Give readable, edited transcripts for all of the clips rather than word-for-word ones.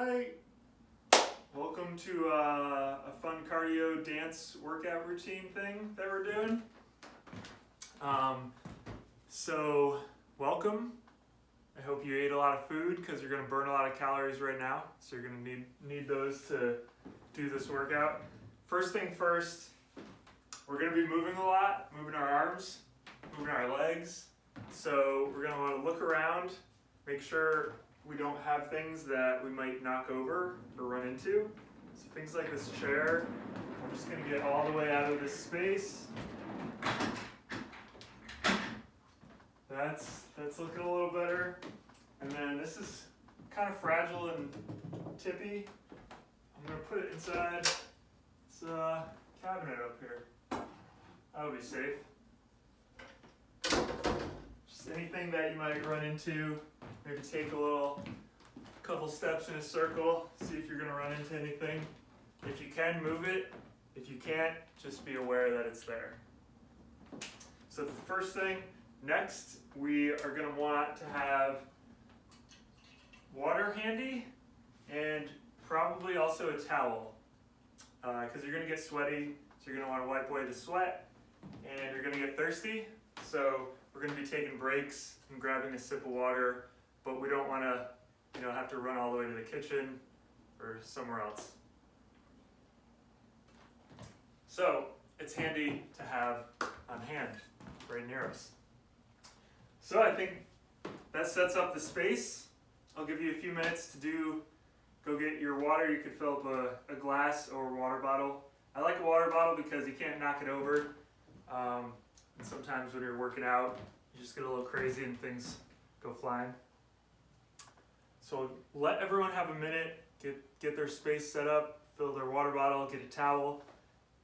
Alright, welcome to a fun cardio dance workout routine thing that we're doing. So welcome. I hope you ate a lot of food because you're going to burn a lot of calories right now. So you're going to need those to do this workout. First thing first, we're going to be moving a lot, moving our arms, moving our legs. So we're going to want to look around, make sure we don't have things that we might knock over or run into. So things like this chair, I'm just going to get all the way out of this space. That's looking a little better. And then this is kind of fragile and tippy. I'm going to put it inside this cabinet up here. That'll be safe. Just anything that you might run into, maybe take a couple steps in a circle, see if you're going to run into anything. If you can, move it. If you can't, just be aware that it's there. So the first thing, next, we are going to want to have water handy and probably also a towel because you're going to get sweaty, so you're going to want to wipe away the sweat and you're going to get thirsty. So we're going to be taking breaks and grabbing a sip of water, but we don't want to have to run all the way to the kitchen or somewhere else. So it's handy to have on hand right near us. So I think that sets up the space. I'll give you a few minutes to go get your water. You could fill up a glass or a water bottle. I like a water bottle because you can't knock it over. And sometimes when you're working out, you just get a little crazy and things go flying. So let everyone have a minute, get their space set up, fill their water bottle, get a towel,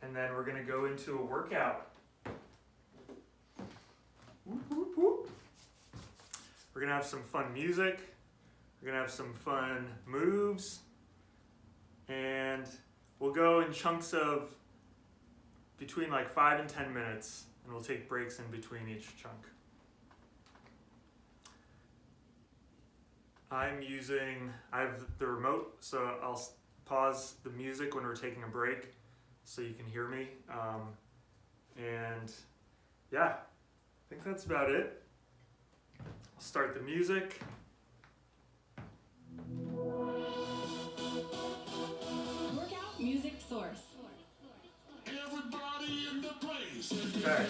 and then we're going to go into a workout. Whoop, whoop, whoop. We're going to have some fun music, we're going to have some fun moves, and we'll go in chunks of between like 5 and 10 minutes, and we'll take breaks in between each chunk. I have the remote, so I'll pause the music when we're taking a break so you can hear me. And yeah, I think that's about it. I'll start the music. Workout music source. Everybody in the place. Okay.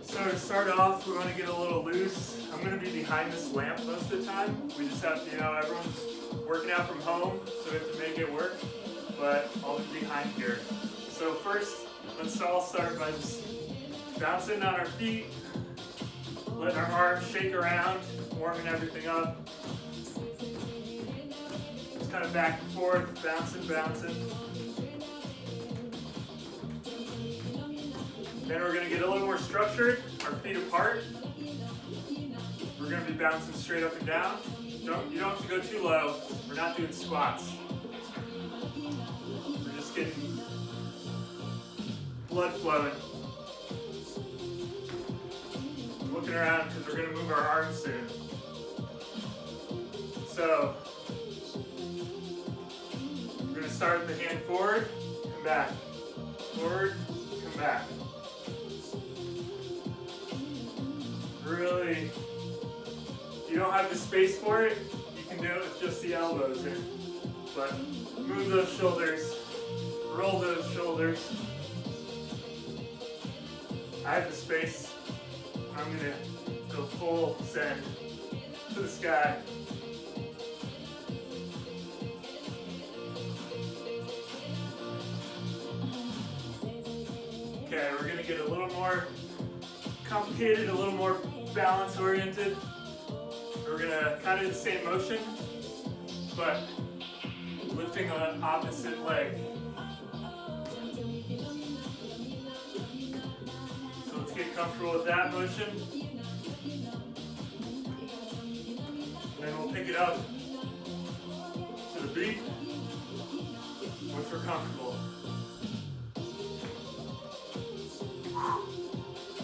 So to start off, we want to get a little loose. I'm going to be behind this lamp most of the time. We just have to, everyone's working out from home, so we have to make it work. But I'll be behind here. So first, let's all start by just bouncing on our feet, letting our arms shake around, warming everything up. Just kind of back and forth, bouncing. Then we're going to get a little more structured, our feet apart. We're going to be bouncing straight up and down. You don't have to go too low. We're not doing squats. We're just getting blood flowing. Looking around because we're going to move our arms soon. So, we're going to start with the hand forward, come back. Forward, come back. Really, if you don't have the space for it, you can do it with just the elbows here. But move those shoulders, roll those shoulders. I have the space. I'm going to go full send to the sky. Okay, we're going to get a little more complicated, a little more balance oriented. We're going to kind of do the same motion, but lifting an opposite leg. So let's get comfortable with that motion. And then we'll pick it up to the beat once we're comfortable.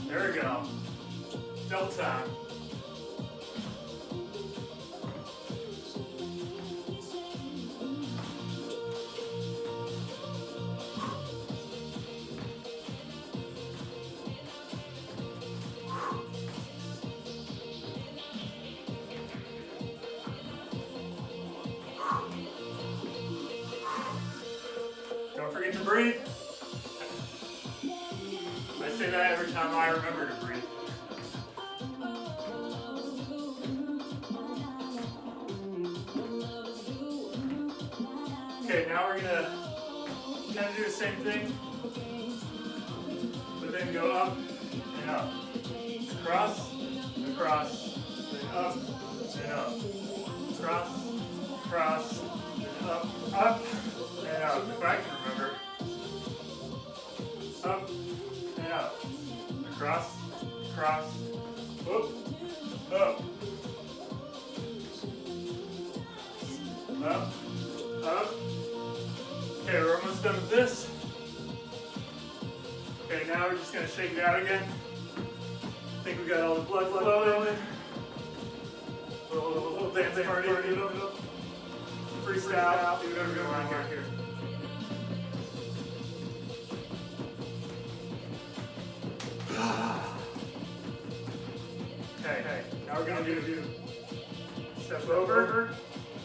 There we go. Double time. breathe. I say that every time I remember to breathe. Okay, now we're gonna kind of do the same thing, but then go up and up. Across, across, then up, and up. Across, across, then up, up, and up. If I can remember. Up, and up. Across, across, whoop, up. Up, up. Okay, we're almost done with this. Okay, now we're just going to shake it out again. I think we got all the blood flowing. Little dance party. Freestyle. Do whatever you want here. Okay, now we're going to do step over,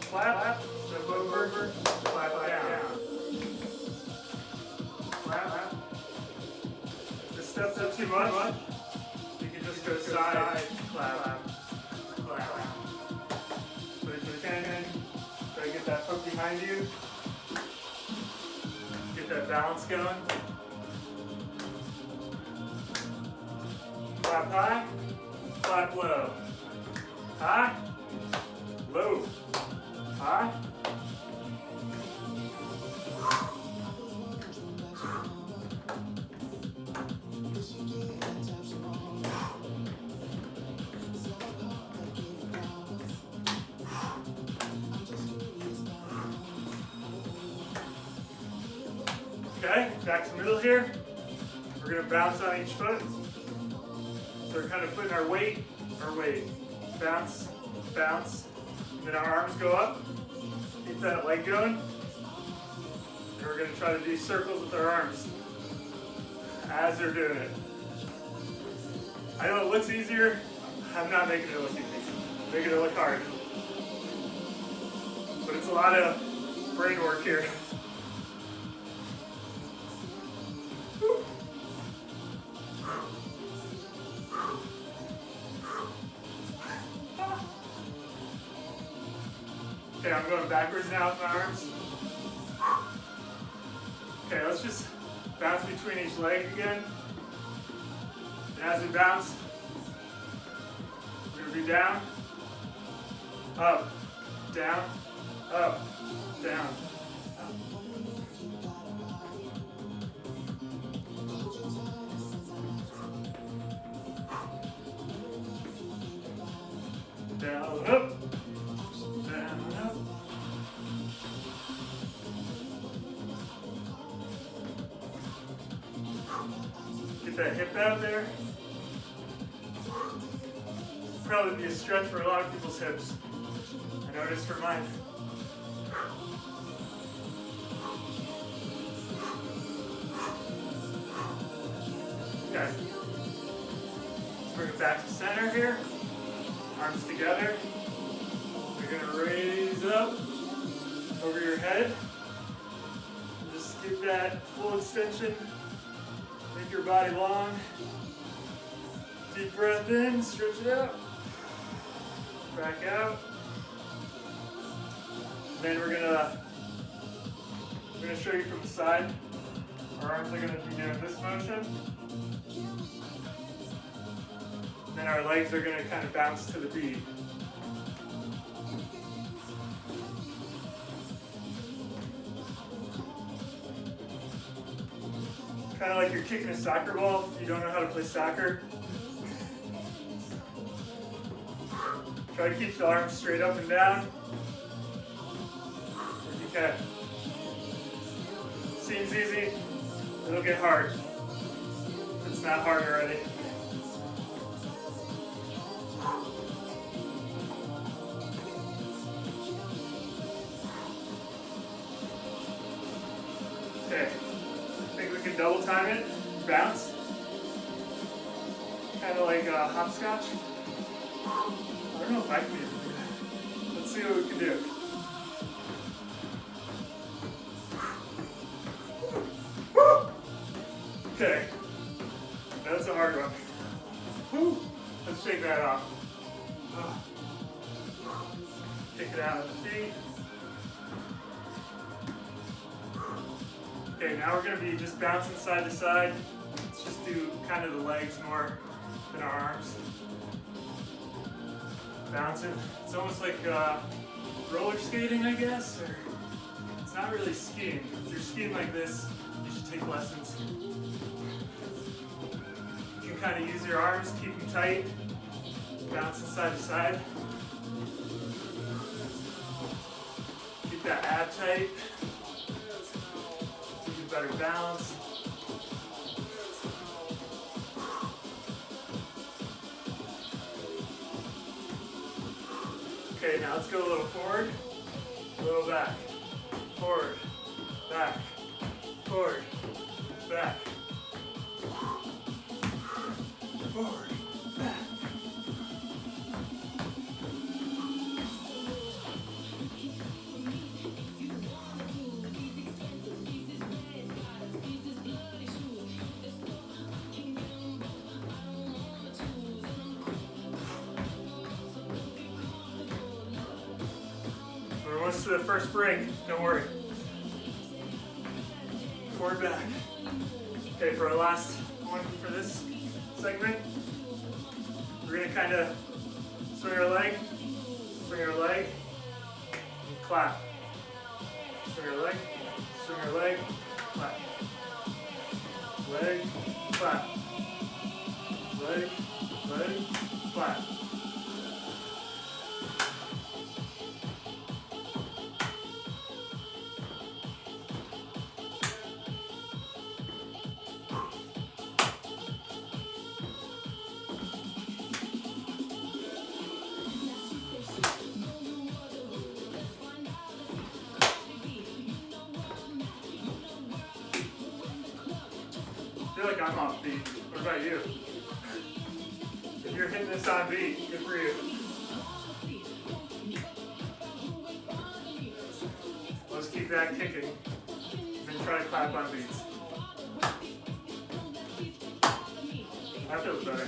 clap, step over, clap down. Clap. If this steps up too much, you can just go side, clap. But if you can, try to get that foot behind you. Get that balance going. Clap high, clap low. High, low, high. Okay, back to middle here. We're going to bounce on each foot. So we're kind of putting our weight, bounce, bounce. And then our arms go up. Keep that leg going. And we're going to try to do circles with our arms as they're doing it. I know it looks easier. I'm not making it look easy. I'm making it look hard. But it's a lot of brain work here. Okay, I'm going backwards now with my arms. Okay, let's just bounce between each leg again. And as we bounce, we're going to be down, up, down, up, down. Down, up. Down, up. Get that hip out there. Probably be a stretch for a lot of people's hips. I noticed for mine. Okay. Let's bring it back to center here. Arms together. You're going to raise up over your head. Just get that full extension. Make your body long. Deep breath in, stretch it out. Back out. Then we're gonna show you from the side. Our arms are gonna be doing this motion. Then our legs are gonna kind of bounce to the beat. Kind of like you're kicking a soccer ball if you don't know how to play soccer. Try to keep the arms straight up and down if you can. Seems easy, it'll get hard if it's not hard already. Okay, I think we can double time it, bounce. Kind of like hopscotch. I don't know if I can even do that. Let's see what we can do. Okay, that's a hard one. Whew. Let's shake that off. Kick it out of the feet. Okay, now we're going to be just bouncing side to side. Let's just do kind of the legs more than our arms. Bouncing. It's almost like roller skating, I guess, or it's not really skiing. If you're skiing like this, you should take lessons. You can kind of use your arms, keep them tight, bouncing side to side. Keep that ab tight. Give you better balance. Okay, now let's go a little forward, a little back. Forward, back, forward, back. Forward, back. We're almost to the first break, don't worry. Forward, back. Okay, for our last one for this segment, we're going to kind of swing our leg, and clap. Swing our leg, clap. Leg, clap. Leg, clap. I feel like I'm off beat. What about you? If you're hitting this on beat, good for you. Let's keep that kicking and try to clap on beats. That feels better.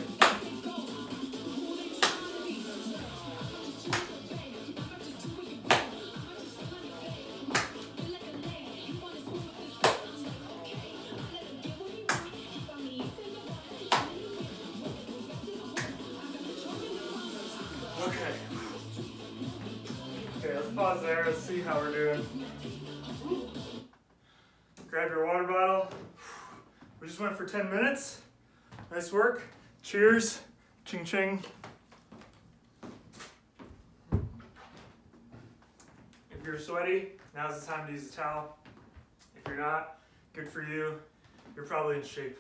Okay, let's pause there. Let's see how we're doing. Grab your water bottle. We just went for 10 minutes. Nice work. Cheers. Ching ching. If you're sweaty, now's the time to use a towel. If you're not, good for you. You're probably in shape.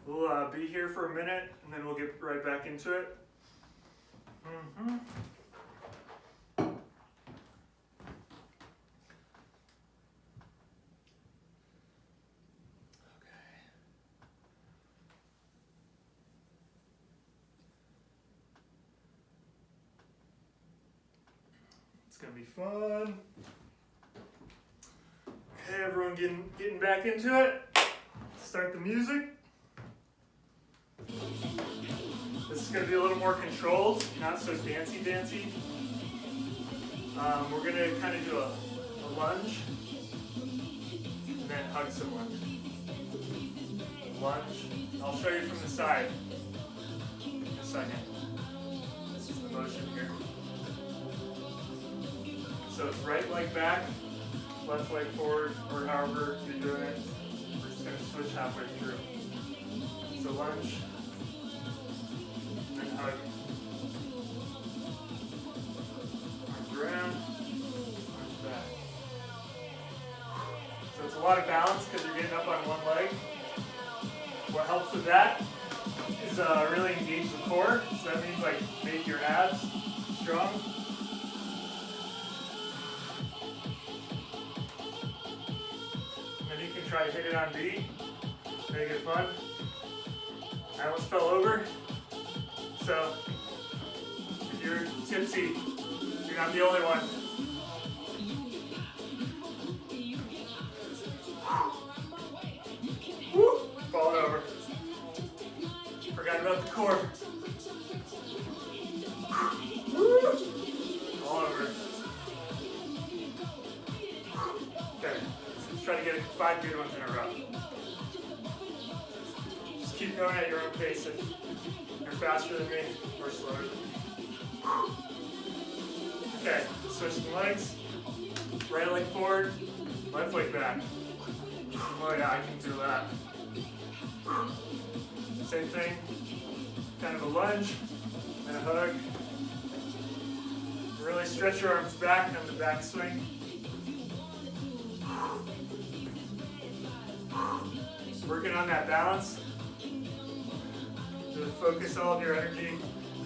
We'll be here for a minute, and then we'll get right back into it. It's gonna be fun. Okay, everyone getting back into it. Start the music. This is going to be a little more controlled, not so dancy. We're going to kind of do a lunge and then hug someone. Lunge. I'll show you from the side in a second. This is the motion here. So it's right leg back, left leg forward, or however you're doing it. We're just going to switch halfway through. So lunge. Hug. Arms around, arms back. So it's a lot of balance because you're getting up on one leg. What helps with that is really engage the core. So that means like make your abs strong. And then you can try to hit it on beat. Make it fun. I almost fell over. So, if you're tipsy, you're You're not the only one. Woo! Fall over. Forgot about the core. Woo! Fall over. Okay, let's try to get 5 good ones in a row. Just keep going at your own pace if you're faster than me or slower than me. Okay, switch the legs. Right leg forward, left leg back. Oh yeah, I can do that. Same thing, kind of a lunge and a hug. Really stretch your arms back on the back swing. Working on that balance. To focus all of your energy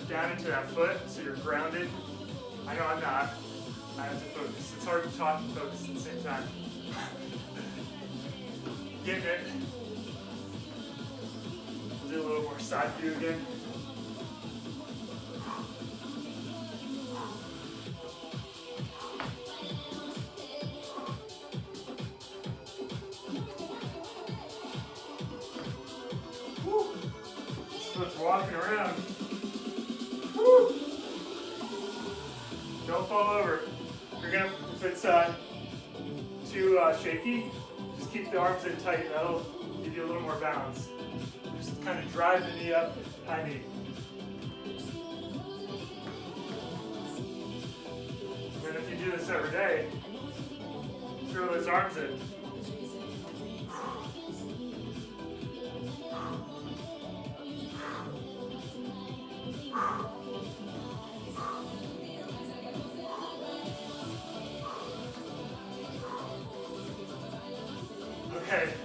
down into that foot so you're grounded. I know I'm not. I have to focus. It's hard to talk and focus at the same time. Getting it. We'll do a little more side view again. Woo. So it's walking around. Woo. Don't fall over. If it's too shaky, just keep the arms in tight. That'll give you a little more balance. Just kind of drive the knee up, high knee. And then if you do this every day, throw those arms in.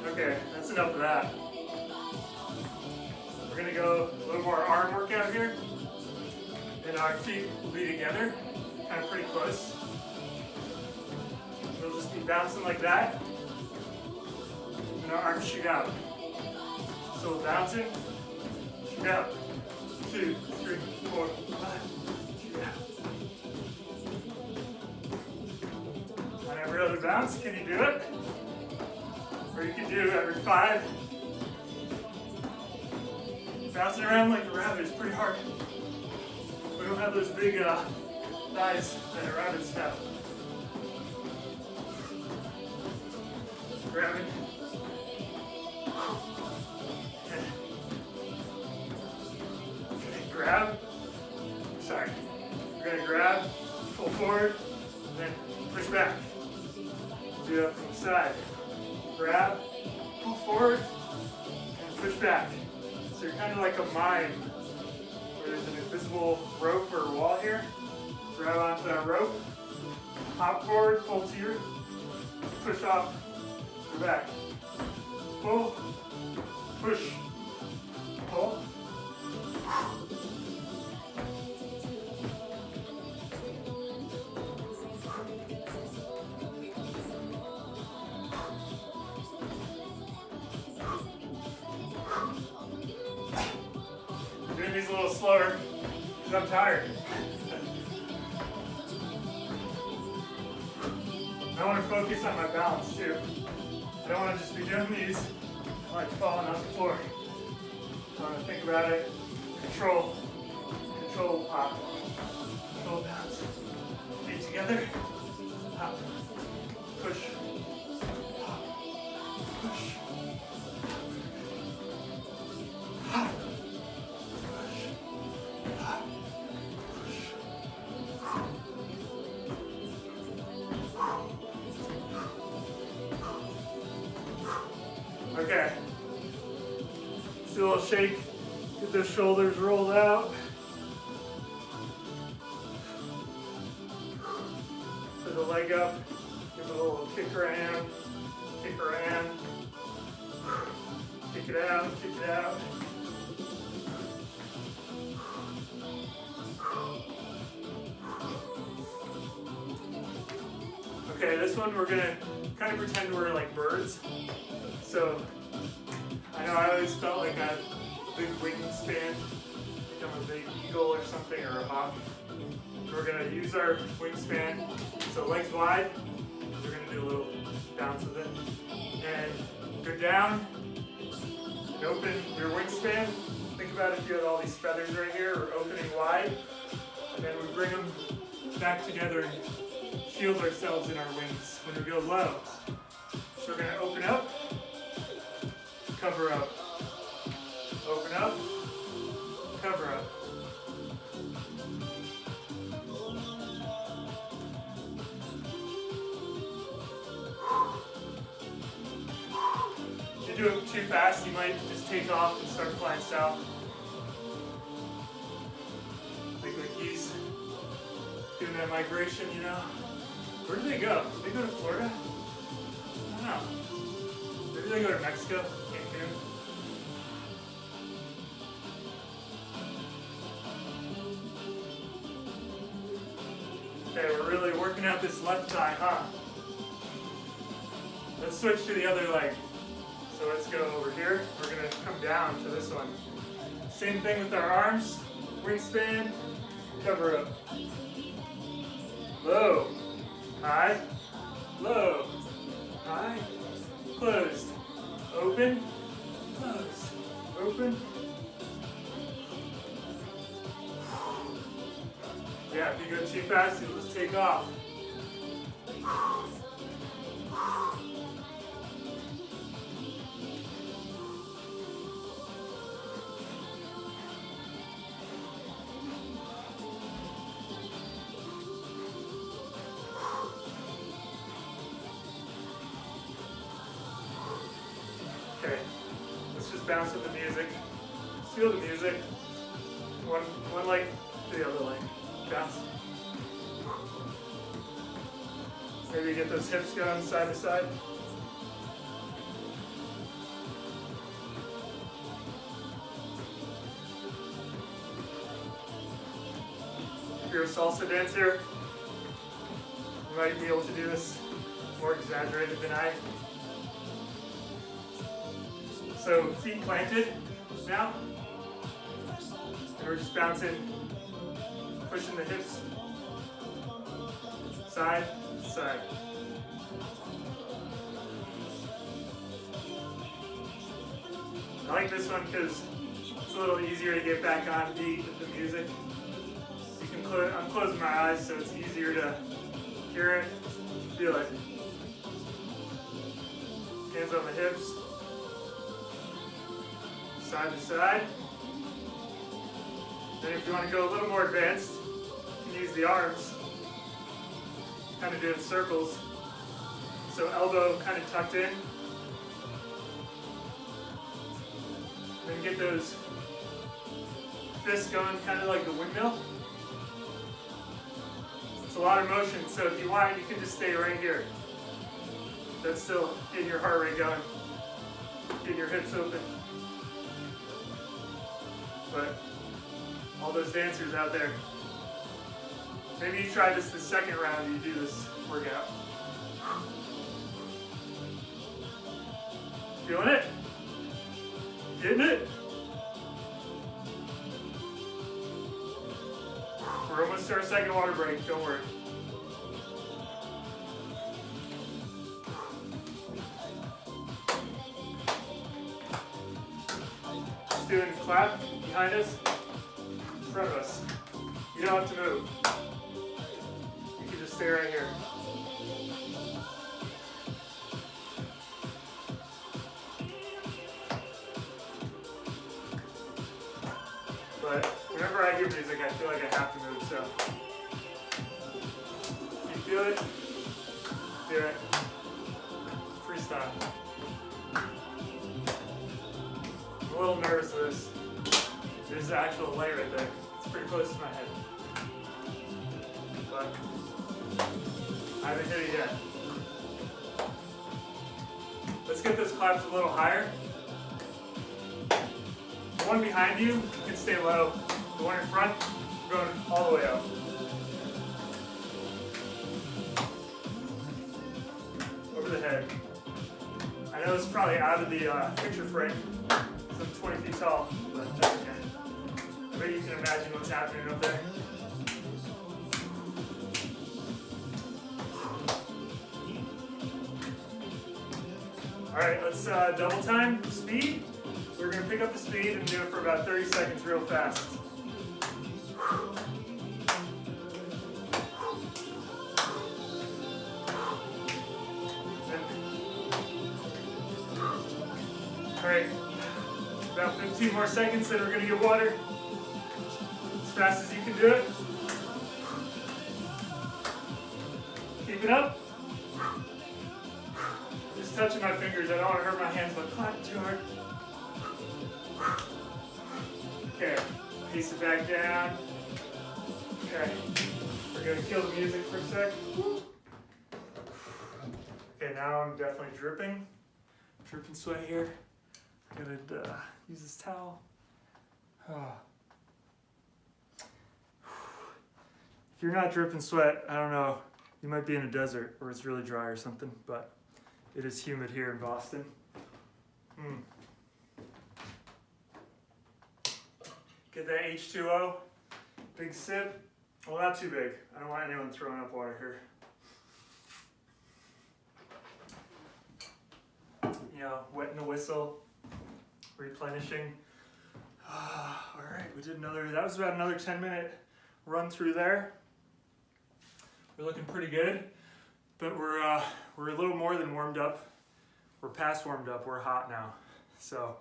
Okay, that's enough of that. We're gonna go a little more arm workout here. And our feet will be together, kind of pretty close. We'll just be bouncing like that. And our arms shoot out. So we're bouncing, shoot out. 2, 3, 4, 5, shoot out. On every other bounce, can you do it? Or you can do every 5. Bouncing around like a rabbit is pretty hard. We don't have those big thighs that rabbits have. Grabbing. Okay, grab. Sorry. We're going to grab, pull forward, and then push back. Do that from the side. Grab, pull forward, and push back. So you're kind of like a mime, where there's an invisible rope or wall here. Grab onto that rope, hop forward, pull to your, push off, go back. Pull, push, pull. Doing these a little slower because I'm tired. I want to focus on my balance too. I don't want to just be doing these like falling off the floor. I want to think about it. Control pop. Control bounce. Feet together. Hop. Push. Hop. Push. Hop. Okay. Just do a little shake. Get those shoulders rolled out. Put the leg up. Give it a little kick around. Kick around. Kick it out. Kick it out. Okay, this one we're gonna kind of pretend we're like birds. So, I know I always felt like I have a big wingspan, like I'm a big eagle or something, or a hawk. We're going to use our wingspan, so legs wide. We're going to do a little bounce with it. And go down and open your wingspan. Think about if you had all these feathers right here, we're opening wide. And then we bring them back together and shield ourselves in our wings when we go low. So we're going to open up, cover up, open up, cover up. If you do it too fast, you might just take off and start flying south. Like geese doing that migration, you know. Where do they go? Do they go to Florida? I don't know. Maybe they go to Mexico, Cancun. Okay, we're really working out this left thigh, huh? Let's switch to the other leg. So let's go over here. We're going to come down to this one. Same thing with our arms. Wingspan, cover up. Low, high, low, high, closed, open, closed, open. Yeah, if you go too fast, you'll just take off. Okay, let's just bounce with the music. Just feel the music. One leg to the other leg. Bounce. Maybe get those hips going side to side. If you're a salsa dancer, you might be able to do this more exaggerated than I. So feet planted now, and we're just bouncing, pushing the hips side to side. I like this one because it's a little easier to get back on beat with the music. You can I'm closing my eyes so it's easier to hear it, feel it. Hands on the hips. Side to side. Then if you want to go a little more advanced, you can use the arms. Kind of doing circles. So elbow kind of tucked in. Then get those fists going kind of like the windmill. It's a lot of motion, so if you want, you can just stay right here. That's still getting your heart rate going. Get your hips open. But all those dancers out there, maybe you try this the second round you do this workout. Feeling it? Getting it? We're almost to our second water break, don't worry. Just doing a clap behind us, in front of us. You don't have to move. You can just stay right here. But whenever I hear music, I feel like I have to move, so if you feel it, do it. Freestyle. I'm a little nervous of this. There's the actual light right there. It's pretty close to my head. But I haven't hit it yet. Let's get those claps a little higher. The one behind you can stay low. The one in front, going all the way up. Over the head. I know it's probably out of the picture frame, because I'm 20 feet tall, but that's okay. I bet you can imagine what's happening up there. All right, let's double time speed. We're gonna pick up the speed and do it for about 30 seconds real fast. All right, about 15 more seconds, then we're gonna get water. As fast as you can do it. Keep it up. Just touching my fingers, I don't want to hurt my hands, but clap too hard. Okay, piece it back down. Okay, we're gonna kill the music for a sec. Okay, now I'm definitely dripping sweat here. I'm gonna use this towel. If you're not dripping sweat, I don't know, you might be in a desert or it's really dry or something, but it is humid here in Boston. Get that H2O, big sip. Well, not too big. I don't want anyone throwing up water here. You know, wetting the whistle, replenishing. All right, we did that was about another 10-minute run through there. We're looking pretty good, but we're a little more than warmed up. We're past warmed up, we're hot now. So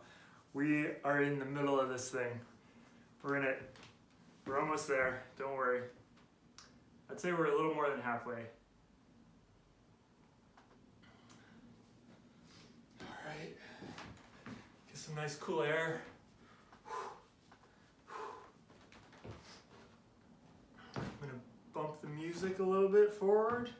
we are in the middle of this thing. We're in it. We're almost there, don't worry. I'd say we're a little more than halfway. All right, get some nice cool air. I'm gonna bump the music a little bit forward.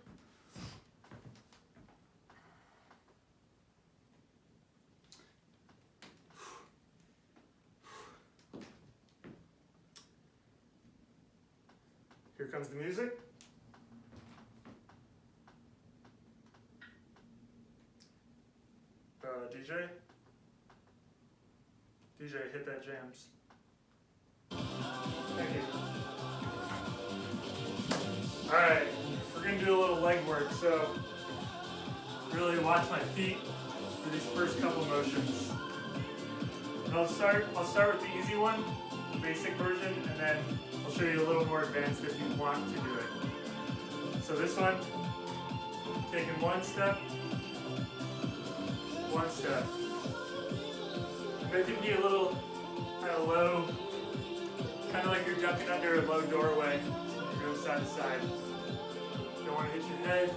Here comes the music. DJ, hit that jams. Thank you. All right, we're gonna do a little leg work. So really watch my feet for these first couple motions. And I'll start with the easy one, the basic version, and then I'll show you a little more advanced if you want to do it. So this one, taking one step. It can be a little kind of low, kind of like you're ducking under a low doorway. You go side to side. Don't want to hit your head.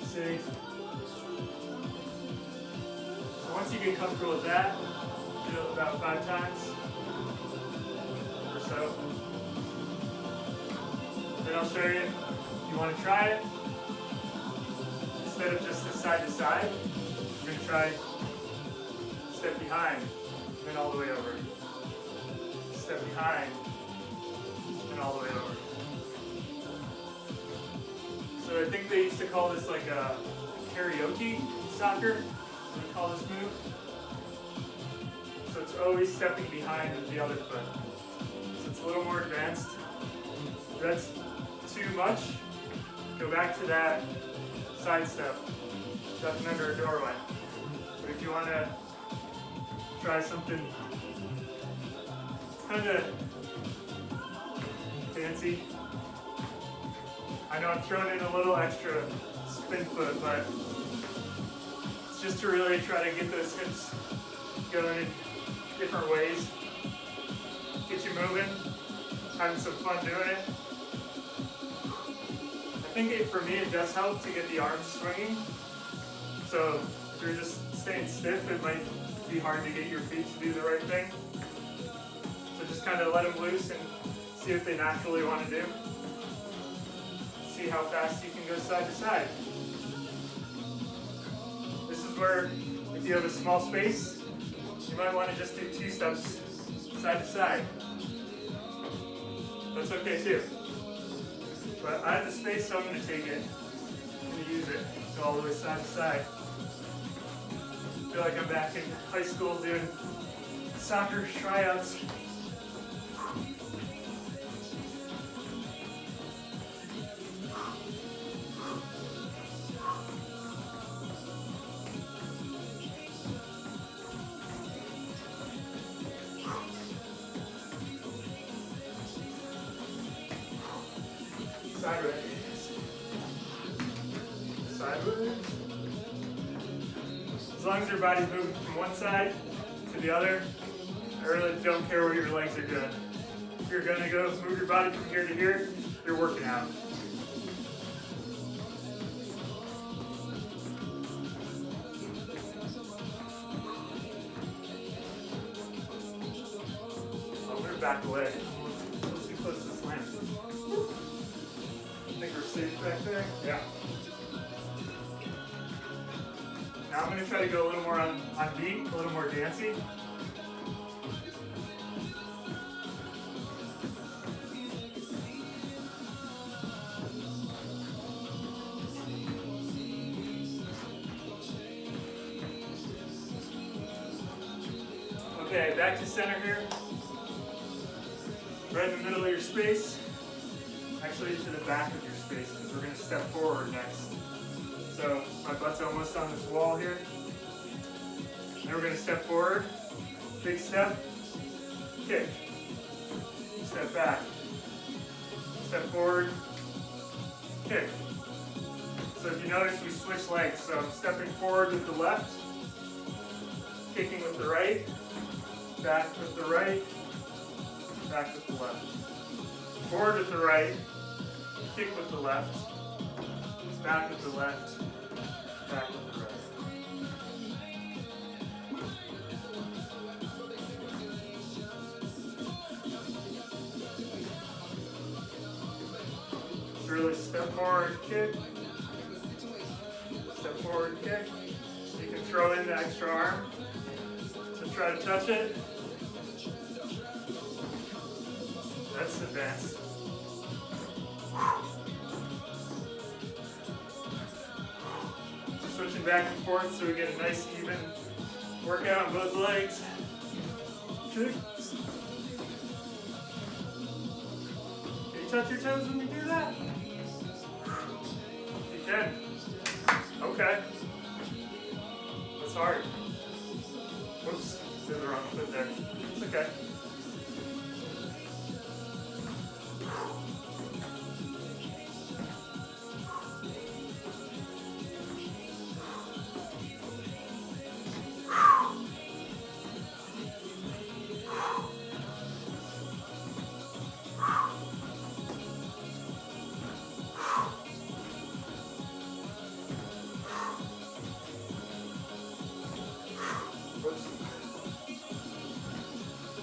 Safe. So once you get comfortable with that, do it about 5 times or so. Then I'll show you if you want to try it. Instead of just the side to side, we're going to try step behind, then all the way over. Step behind, and all the way over. So I think they used to call this like a karaoke soccer, they call this move. So it's always stepping behind with the other foot. So it's a little more advanced. If that's too much, go back to that side step, ducking under a doorway. But if you want to try something kind of fancy, I know I'm throwing in a little extra spin foot, but it's just to really try to get those hips going in different ways, get you moving, having some fun doing it. I think for me it does help to get the arms swinging. So if you're just staying stiff, it might be hard to get your feet to do the right thing. So just kind of let them loose and see what they naturally want to do. See how fast you can go side to side. This is where, if you have a small space, you might want to just do 2 steps side to side. That's okay too. But I have the space, so I'm going to take it. I'm going to use it. Go all the way side to side. I feel like I'm back in high school doing soccer tryouts. As long as your body's moving from one side to the other, I really don't care where your legs are doing. If you're gonna go move your body from here to here, you're working out. Oh, we're back away. Let's too close to the slam. I think we're safe back there. Yeah. Now I'm going to try to go a little more on beat, a little more dancy. Okay, back to center here. Right in the middle of your space. Actually to the back of your space because we're going to step forward next. So my butt's almost on this wall here. Then we're going to step forward. Big step. Kick. Step back. Step forward. Kick. So if you notice, we switch legs. So I'm stepping forward with the left. Kicking with the right. Back with the right. Back with the left. Forward with the right. Kick with the left. Back with the left. Back with the right. So really step forward, kick. Step forward, kick. You can throw in the extra arm. So try to touch it. That's advanced. Switching back and forth so we get a nice even workout on both legs. Kick. Can you touch your toes when you do that? You can. Okay. That's hard. Whoops, did the wrong foot there. It's okay.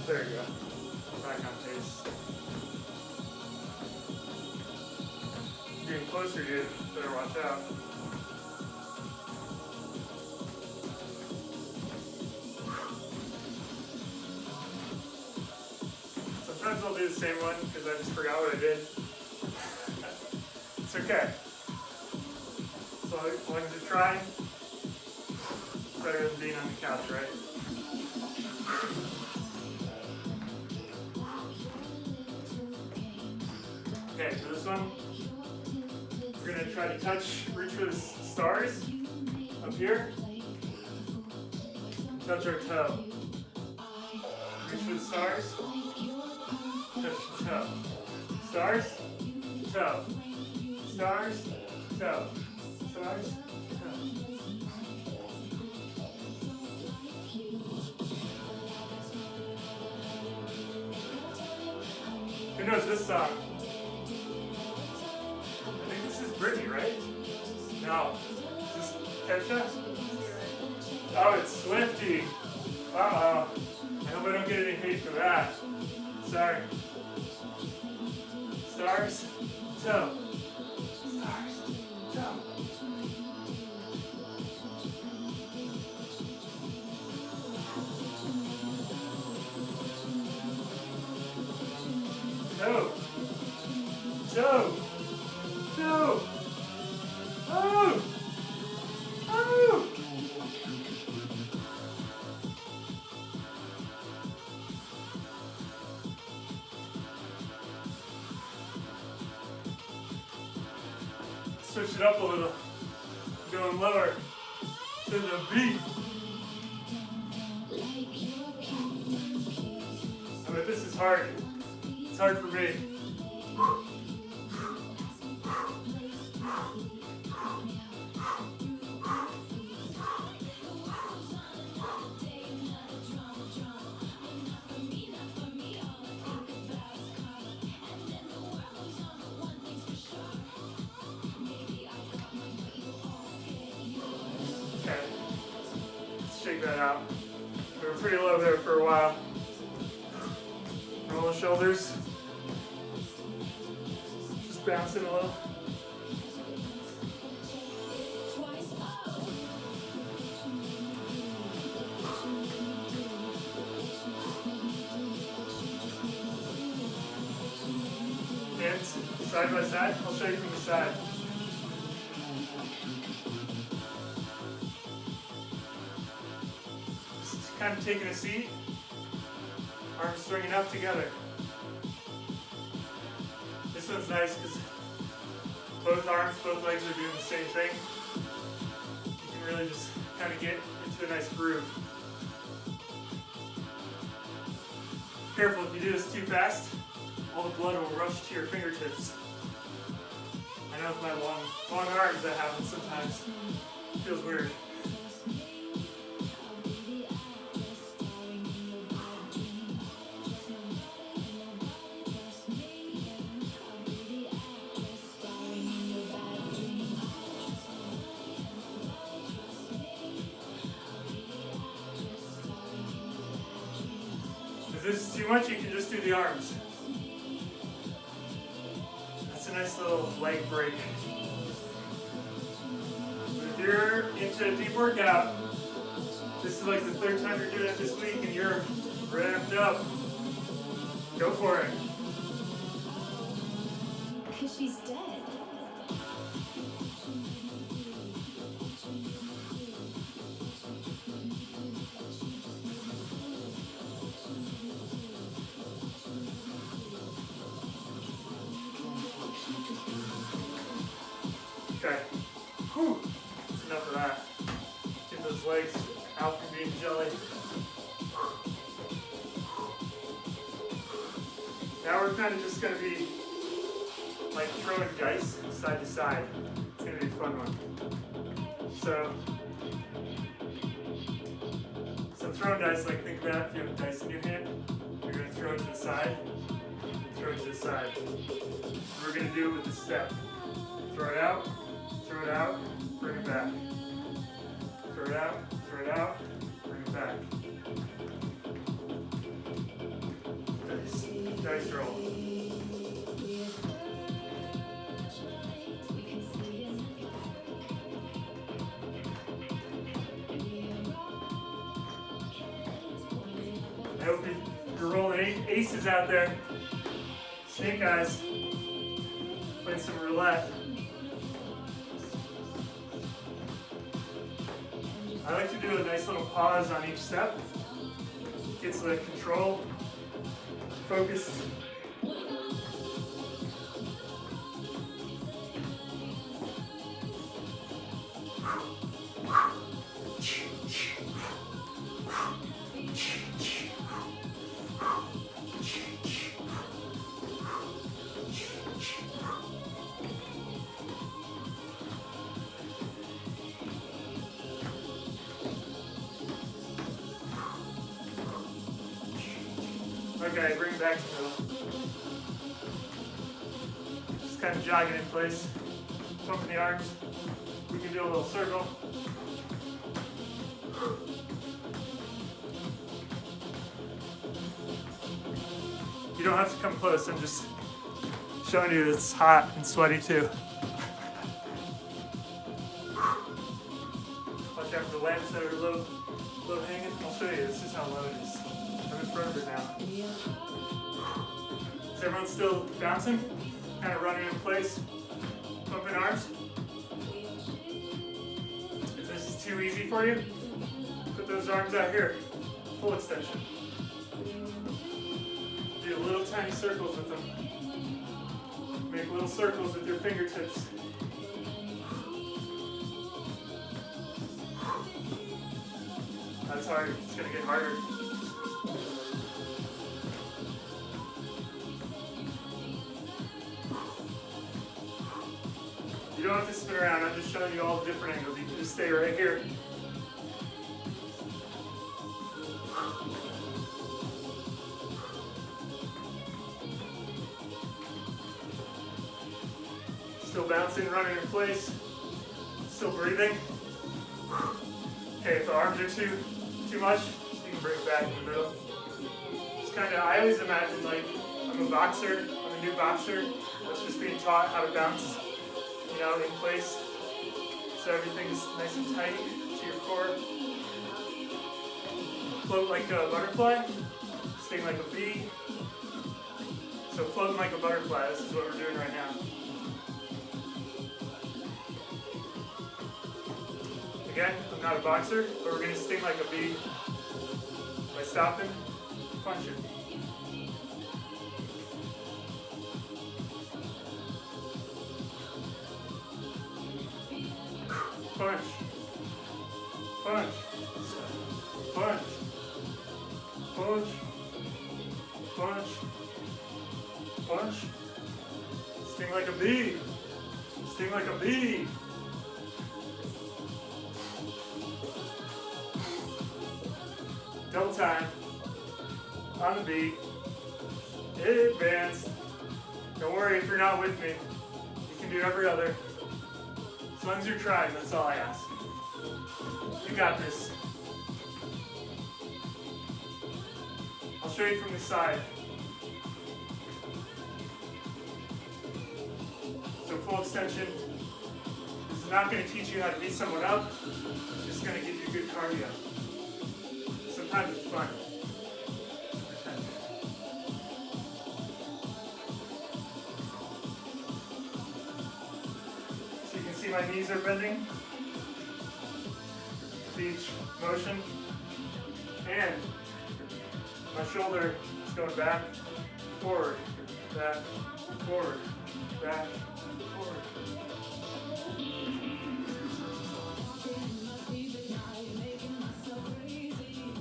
There you go. Back on pace. Getting closer, dude. Better watch out. Sometimes I'll do the same one because I just forgot what I did. It's okay. So as long as you're trying, it's better than being on the couch, right? Okay, so this one, we're going to try to reach for the stars up here. Touch our toe. Reach for the stars. Touch the toe. Stars, toe. Stars, toe. Stars, toe. Who knows this song? Brittany, right? No. Is this Kesha? Oh, it's Swifty. Uh-oh. I hope I don't get any hate for that. Sorry. Stars, toe. Stars, toe. Toe. Toe. Toe. Oh! Oh! Switch it up a little. Going lower to the beat. I mean, this is hard. It's hard for me. out. We were pretty low there for a while. Roll the shoulders. Just bouncing a little. Hands side by side. I'll show you from the side. Just kind of taking a seat. Arms swinging up together. This one's nice because both arms, both legs are doing the same thing. You can really just kind of get into a nice groove. Careful, if you do this too fast, all the blood will rush to your fingertips. I know with my long arms that happens sometimes. It feels weird. If this is too much, you can just do the arms. That's a nice little leg break. But if you're into a deep workout, this is like the third time you're doing it this week and you're ramped up, go for it. Because she's dead. Okay. Whew. That's enough of that. Get those legs out from being jelly. Now we're kind of just going to be like throwing dice side to side. It's going to be a fun one. So throwing dice, like think about if you have dice in your hand, you're going to throw it to the side, throw it to the side. We're going to do it with the step. Throw it out, bring it back. Throw it out, bring it back. Dice roll. I hope you're rolling aces out there. Snake eyes. Playing some roulette. I like to do a nice little pause on each step. Gets the control, focused. Okay, bring it back to the middle. Just kind of jogging in place. Pumping the arms. We can do a little circle. You don't have to come close. I'm just showing you it's hot and sweaty too. Watch out for the lamps that are low hanging. I'll show you. This is how low it is. I'm in front of it now. Is everyone still bouncing? Kind of running in place? Pumping arms? If this is too easy for you, put those arms out here. Full extension. Do little tiny circles with them. Make little circles with your fingertips. That's hard. It's going to get harder. You don't have to spin around. I'm just showing you all the different angles. You can just stay right here. Still bouncing, running in place. Still breathing. Okay, if the arms are too too much, you can bring it back in the middle. It's kind of, I always imagine like I'm a boxer, I'm a new boxer that's just being taught how to bounce, in place. So everything's nice and tight to your core. Float like a butterfly, sting like a bee. So floating like a butterfly, this is what we're doing right now. Again, I'm not a boxer, but we're going to sting like a bee by stopping, punching. Punch, punch, punch, punch, punch, punch. Sting like a bee, sting like a bee. Double time, on the beat, advance. Don't worry if you're not with me, you can do every other. As long as you're trying, that's all I ask. You got this. I'll show you from the side. So full extension. This is not going to teach you how to beat someone up. It's just going to give you good cardio. Sometimes it's fun. So you can see my knees are bending with each motion. And my shoulder is going back, forward, back, forward, back, forward.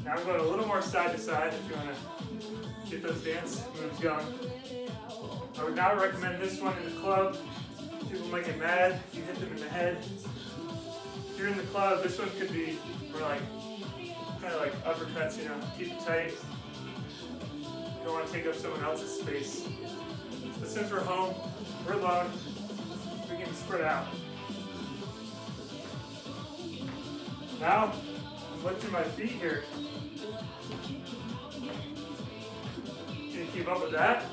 Now I'm going a little more side to side if you want to get those dance moves going. I would not recommend this one in the club. People might get mad if you hit them in the head. If you're in the club, this one could be for like, kind of like uppercuts, keep it tight. You don't want to take up someone else's space. But since we're home, we're alone, we can spread out. Now, I'm lifting my feet here. Can you keep up with that?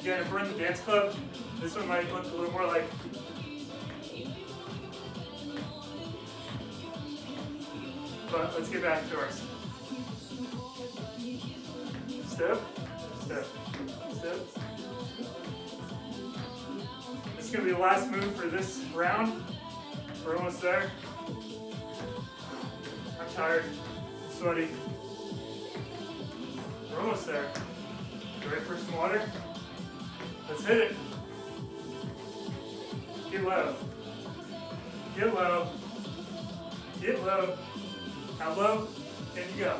Again, if we're in the dance club, this one might look a little more like but let's get back to ours. Step, step, step. This is going to be the last move for this round. We're almost there. I'm tired, I'm sweaty. We're almost there. You ready for some water? Let's hit it. Get low. Get low. Get low. How low can you go?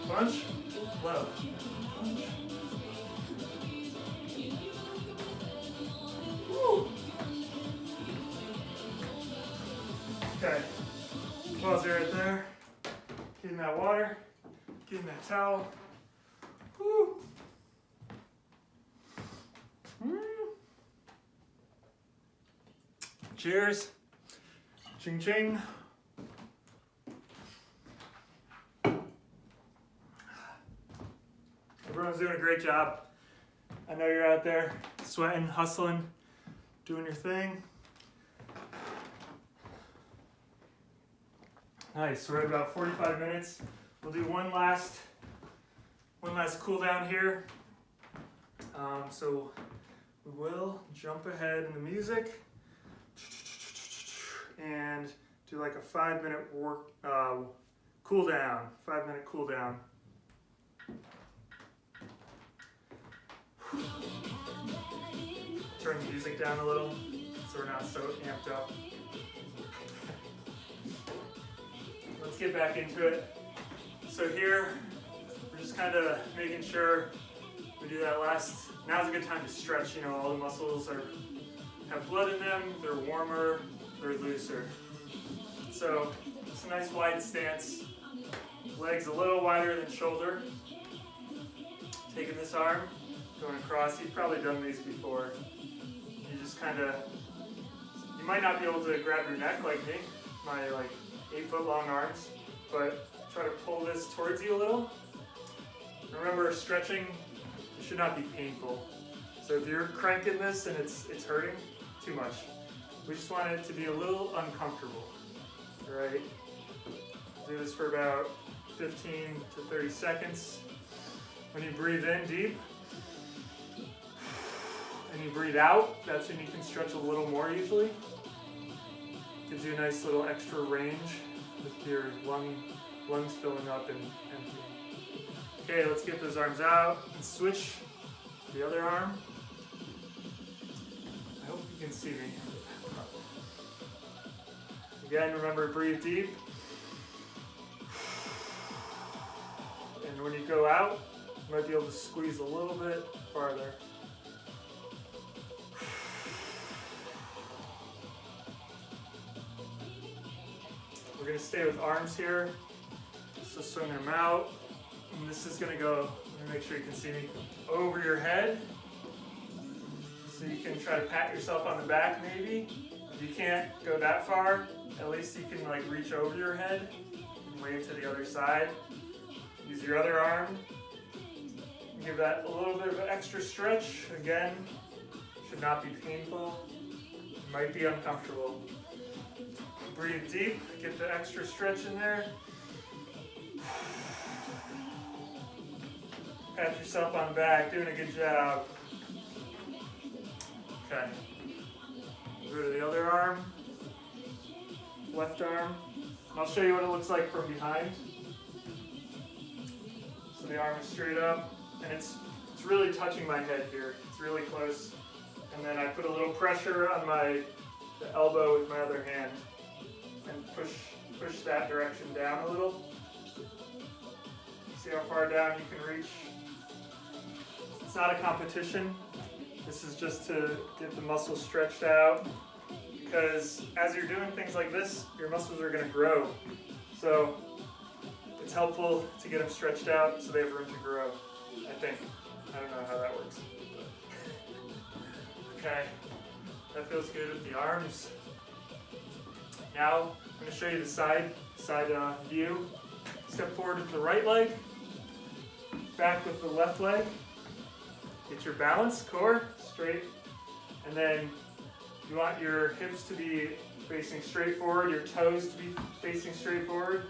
Punch. Low. Punch. Woo. Okay. Pause it right there. Get in that water. Get in that towel. Woo. Cheers. Ching ching. Everyone's doing a great job. I know you're out there sweating, hustling, doing your thing. Nice, we're at about 45 minutes. We'll do one last cool down here. So we will jump ahead in the music and do like a 5-minute cool down. 5-minute cool down. Turn the music down a little so we're not so amped up. Let's get back into it. So here, we're just kind of making sure we do that last. Now's a good time to stretch. All the muscles have blood in them. They're warmer. They're looser. So it's a nice wide stance. Legs a little wider than shoulder. taking this arm, going across. You've probably done these before. You just kind of, you might not be able to grab your neck like me, my like 8-foot long arms, but try to pull this towards you a little. Remember, stretching should not be painful. So if you're cranking this and it's hurting too much, we just want it to be a little uncomfortable. All right? Do this for about 15 to 30 seconds. When you breathe in deep and you breathe out, that's when you can stretch a little more usually. Gives you a nice little extra range with your lungs filling up and emptying. Okay, let's get those arms out and switch to the other arm. I hope you can see me. Again, remember, breathe deep. And when you go out, you might be able to squeeze a little bit farther. We're going to stay with arms here. So swing them out. And this is going to go, let me make sure you can see me, over your head. So you can try to pat yourself on the back maybe. If you can't go that far, at least you can like reach over your head and wave to the other side. Use your other arm. Give that a little bit of an extra stretch. Again, should not be painful. It might be uncomfortable. Breathe deep, get the extra stretch in there. Pat yourself on the back, doing a good job. Okay. Go to the other arm, left arm. I'll show you what it looks like from behind. So the arm is straight up, and it's really touching my head here. It's really close. And then I put a little pressure on the elbow with my other hand, and push that direction down a little. See how far down you can reach. It's not a competition. This is just to get the muscles stretched out, because as you're doing things like this, your muscles are going to grow. So it's helpful to get them stretched out so they have room to grow, I think. I don't know how that works. Okay, that feels good with the arms. Now I'm going to show you the side view. Step forward with the right leg, back with the left leg. Get your balance, core, straight. And then you want your hips to be facing straight forward, your toes to be facing straight forward.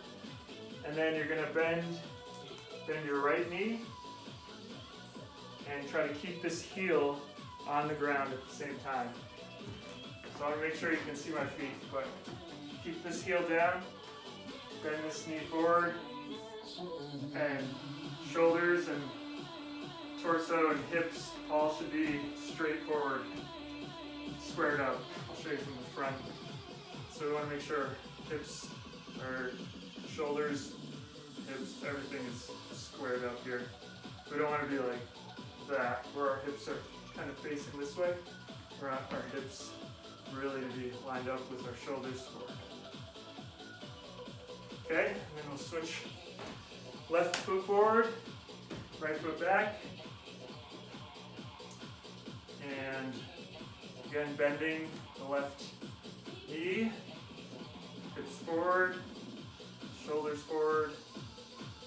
And then you're going to bend your right knee and try to keep this heel on the ground at the same time. So I want to make sure you can see my feet, but keep this heel down, bend this knee forward, and shoulders and torso and hips all should be straight forward, squared up. I'll show you from the front. So we want to make sure hips or shoulders, hips, everything is squared up here. We don't want to be like that, where our hips are kind of facing this way. We want our hips really to be lined up with our shoulders forward. Okay, and then we'll switch left foot forward, right foot back. And again, bending the left knee, hips forward, shoulders forward,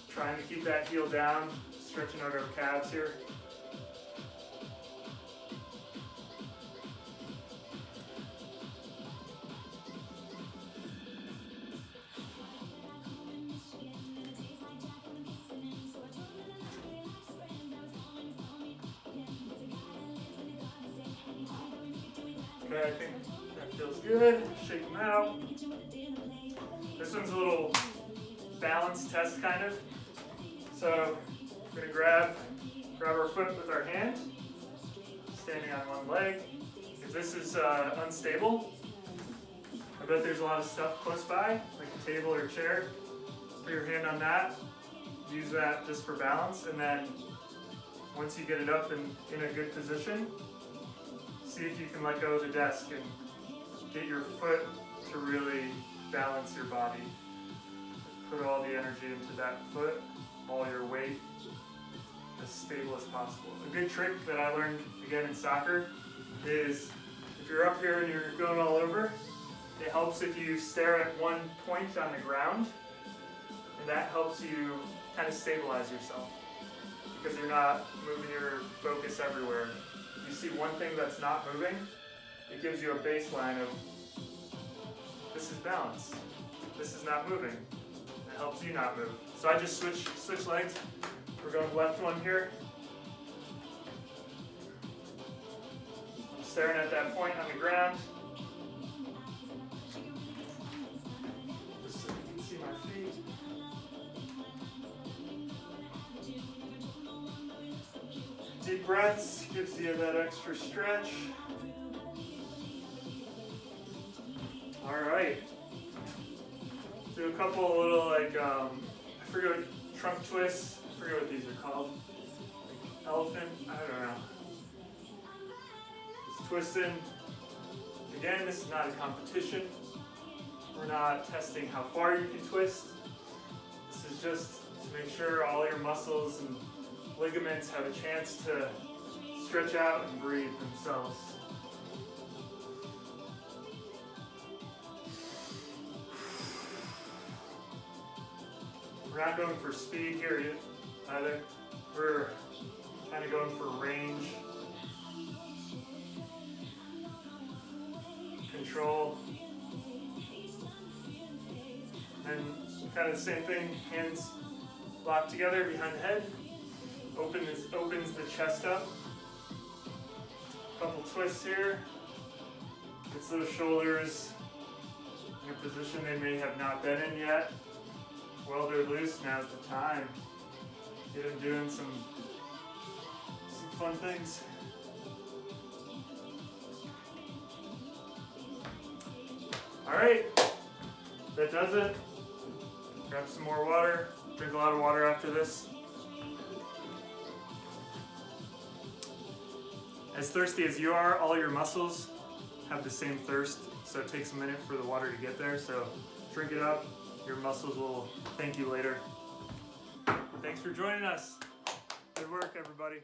trying to keep that heel down, stretching out our calves here. Okay, I think that feels good. Shake them out. This one's a little balance test kind of. So we're going to grab our foot with our hand, standing on one leg. If this is unstable, I bet there's a lot of stuff close by, like a table or a chair. Put your hand on that. Use that just for balance, and then once you get it up in a good position, see if you can let go of the desk and get your foot to really balance your body. Put all the energy into that foot, all your weight. As stable as possible. A good trick that I learned again in soccer is if you're up here and you're going all over, it helps if you stare at one point on the ground, and that helps you kind of stabilize yourself because you're not moving your focus everywhere. If you see one thing that's not moving, it gives you a baseline of this is balance, this is not moving. It helps you not move. So I just switch legs. We're going left one here. I'm staring at that point on the ground. Just so you can see my feet. Deep breaths gives you that extra stretch. All right. Do a couple little I forget what trunk twists. I forget what these are called. Like elephant. I don't know. Just twisting. Again, this is not a competition. We're not testing how far you can twist. This is just to make sure all your muscles and ligaments have a chance to stretch out and breathe themselves. We're not going for speed here either. We're kind of going for range, control, and kind of the same thing, hands locked together behind the head. Opens the chest up. Couple twists here. Gets those shoulders in a position they may have not been in yet. While they're loose, now's the time. Get them doing some fun things. All right, that does it. Grab some more water. Drink a lot of water after this. As thirsty as you are, all your muscles have the same thirst, so it takes a minute for the water to get there. So drink it up. Your muscles will thank you later. Thanks for joining us. Good work, everybody.